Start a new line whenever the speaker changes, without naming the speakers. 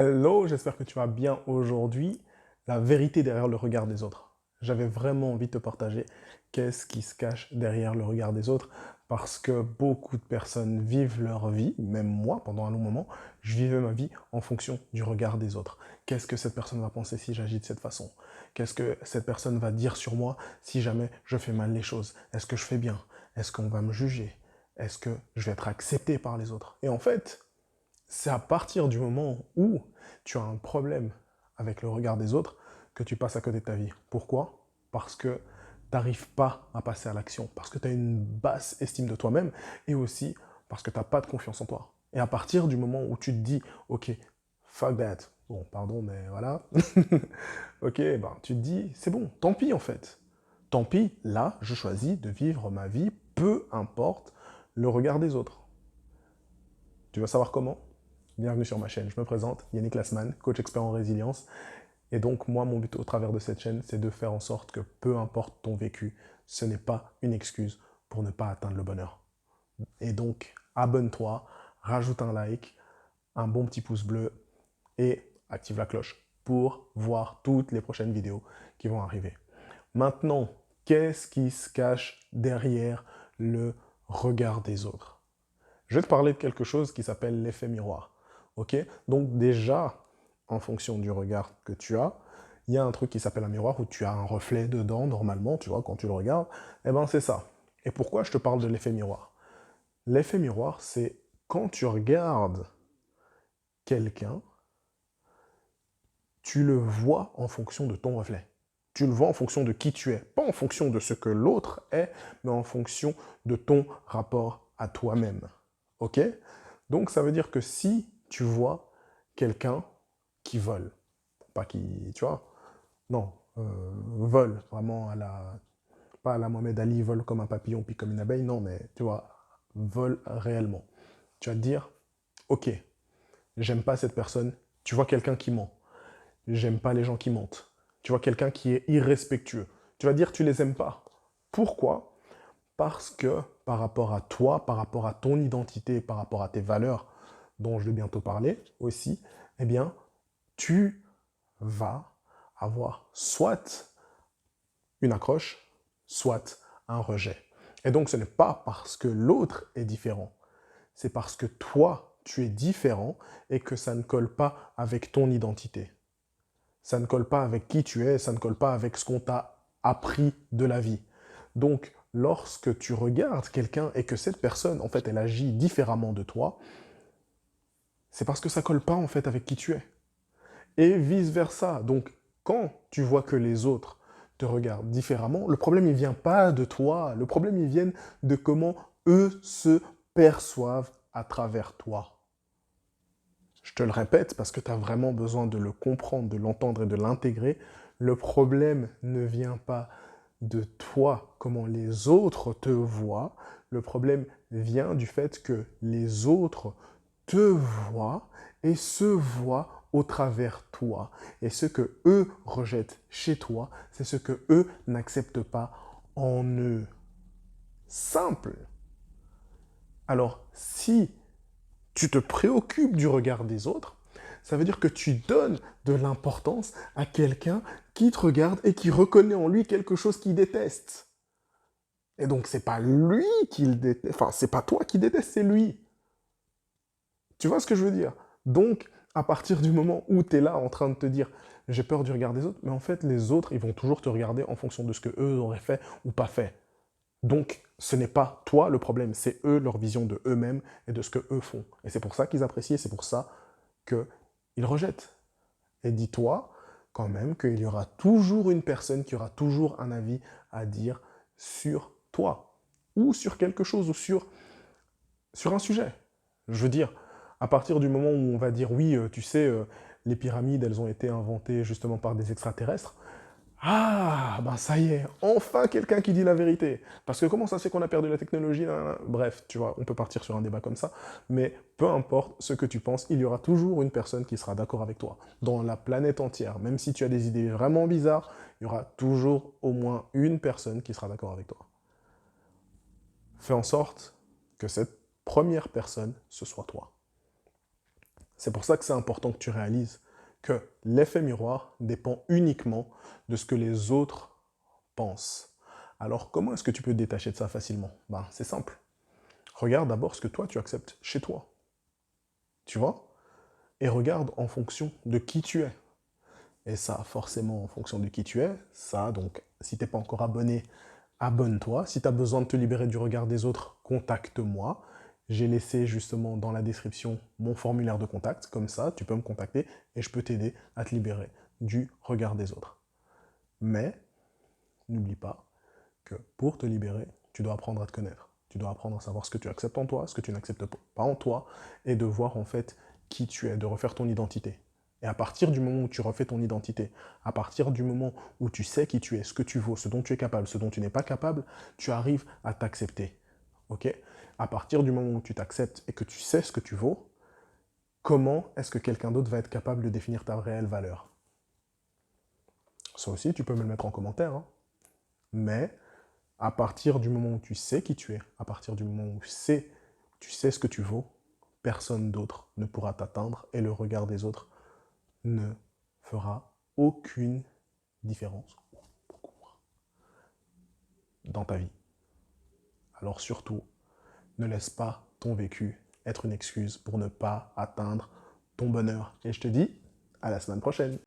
Hello, j'espère que tu vas bien aujourd'hui. La vérité derrière le regard des autres. J'avais vraiment envie de te partager qu'est-ce qui se cache derrière le regard des autres parce que beaucoup de personnes vivent leur vie, même moi, pendant un long moment, je vivais ma vie en fonction du regard des autres. Qu'est-ce que cette personne va penser si j'agis de cette façon? Qu'est-ce que cette personne va dire sur moi si jamais je fais mal les choses? Est-ce que je fais bien? Est-ce qu'on va me juger? Est-ce que je vais être accepté par les autres? Et en fait, c'est à partir du moment où tu as un problème avec le regard des autres que tu passes à côté de ta vie. Pourquoi? Parce que tu n'arrives pas à passer à l'action, parce que tu as une basse estime de toi-même et aussi parce que tu n'as pas de confiance en toi. Et à partir du moment où tu te dis, ok, fuck that, bon, pardon, mais voilà, ok, ben, tu te dis, c'est bon, tant pis en fait. Tant pis, là, je choisis de vivre ma vie, peu importe le regard des autres. Tu veux savoir comment? Bienvenue sur ma chaîne. Je me présente, Yannick Lassman, coach expert en résilience. Et donc, moi, mon but au travers de cette chaîne, c'est de faire en sorte que peu importe ton vécu, ce n'est pas une excuse pour ne pas atteindre le bonheur. Et donc, abonne-toi, rajoute un like, un bon petit pouce bleu et active la cloche pour voir toutes les prochaines vidéos qui vont arriver. Maintenant, qu'est-ce qui se cache derrière le regard des autres? Je vais te parler de quelque chose qui s'appelle l'effet miroir. Ok? Donc déjà, en fonction du regard que tu as, il y a un truc qui s'appelle un miroir où tu as un reflet dedans, normalement, tu vois, quand tu le regardes. Eh bien, c'est ça. Et pourquoi je te parle de l'effet miroir? L'effet miroir, c'est quand tu regardes quelqu'un, tu le vois en fonction de ton reflet. Tu le vois en fonction de qui tu es. Pas en fonction de ce que l'autre est, mais en fonction de ton rapport à toi-même. Ok? Donc ça veut dire que si tu vois quelqu'un qui vole, pas qui, tu vois, non, vole vraiment à la, pas à la Mohamed Ali, vole comme un papillon puis comme une abeille, non, mais tu vois, vole réellement. Tu vas te dire, ok, j'aime pas cette personne. Tu vois quelqu'un qui ment. J'aime pas les gens qui mentent. Tu vois quelqu'un qui est irrespectueux. Tu vas dire, tu les aimes pas. Pourquoi? Parce que par rapport à toi, par rapport à ton identité, par rapport à tes valeurs, dont je vais bientôt parler aussi, eh bien, tu vas avoir soit une accroche, soit un rejet. Et donc, ce n'est pas parce que l'autre est différent, c'est parce que toi, tu es différent et que ça ne colle pas avec ton identité. Ça ne colle pas avec qui tu es, ça ne colle pas avec ce qu'on t'a appris de la vie. Donc, lorsque tu regardes quelqu'un et que cette personne, en fait, elle agit différemment de toi, c'est parce que ça colle pas, en fait, avec qui tu es. Et vice-versa. Donc, quand tu vois que les autres te regardent différemment, le problème, il vient pas de toi. Le problème, il vient de comment eux se perçoivent à travers toi. Je te le répète parce que tu as vraiment besoin de le comprendre, de l'entendre et de l'intégrer. Le problème ne vient pas de toi, comment les autres te voient. Le problème vient du fait que les autres te voient et se voient au travers toi. Et ce que eux rejettent chez toi, c'est ce que eux n'acceptent pas en eux. Simple. Alors, si tu te préoccupes du regard des autres, ça veut dire que tu donnes de l'importance à quelqu'un qui te regarde et qui reconnaît en lui quelque chose qu'il déteste. Et donc, c'est pas lui qu'il déteste, enfin, c'est pas toi qui déteste, c'est lui. Tu vois ce que je veux dire? Donc, à partir du moment où tu es là en train de te dire j'ai peur du regard des autres, mais en fait, les autres, ils vont toujours te regarder en fonction de ce que eux auraient fait ou pas fait. Donc, ce n'est pas toi le problème, c'est eux, leur vision de eux-mêmes et de ce que eux font. Et c'est pour ça qu'ils apprécient, et c'est pour ça qu'ils rejettent. Et dis-toi quand même qu'il y aura toujours une personne qui aura toujours un avis à dire sur toi, ou sur quelque chose, ou sur un sujet. Je veux dire, à partir du moment où on va dire oui, tu sais, les pyramides, elles ont été inventées justement par des extraterrestres, ah, ben ça y est, enfin quelqu'un qui dit la vérité. Parce que comment ça se fait qu'on a perdu la technologie là. Bref, tu vois, on peut partir sur un débat comme ça, mais peu importe ce que tu penses, il y aura toujours une personne qui sera d'accord avec toi. Dans la planète entière, même si tu as des idées vraiment bizarres, il y aura toujours au moins une personne qui sera d'accord avec toi. Fais en sorte que cette première personne, ce soit toi. C'est pour ça que c'est important que tu réalises que l'effet miroir dépend uniquement de ce que les autres pensent. Alors, comment est-ce que tu peux te détacher de ça facilement? Ben, c'est simple. Regarde d'abord ce que toi, tu acceptes chez toi. Tu vois? Et regarde en fonction de qui tu es. Et ça, forcément, en fonction de qui tu es, ça, donc, si tu n'es pas encore abonné, abonne-toi. Si tu as besoin de te libérer du regard des autres, contacte-moi. J'ai laissé justement dans la description mon formulaire de contact. Comme ça, tu peux me contacter et je peux t'aider à te libérer du regard des autres. Mais, n'oublie pas que pour te libérer, tu dois apprendre à te connaître. Tu dois apprendre à savoir ce que tu acceptes en toi, ce que tu n'acceptes pas en toi, et de voir en fait qui tu es, de refaire ton identité. Et à partir du moment où tu refais ton identité, à partir du moment où tu sais qui tu es, ce que tu vaux, ce dont tu es capable, ce dont tu n'es pas capable, tu arrives à t'accepter. Ok? À partir du moment où tu t'acceptes et que tu sais ce que tu vaux, comment est-ce que quelqu'un d'autre va être capable de définir ta réelle valeur? Ça aussi, tu peux me le mettre en commentaire. Hein. Mais à partir du moment où tu sais qui tu es, à partir du moment où tu sais ce que tu vaux, personne d'autre ne pourra t'atteindre et le regard des autres ne fera aucune différence dans ta vie. Alors surtout, ne laisse pas ton vécu être une excuse pour ne pas atteindre ton bonheur. Et je te dis à la semaine prochaine.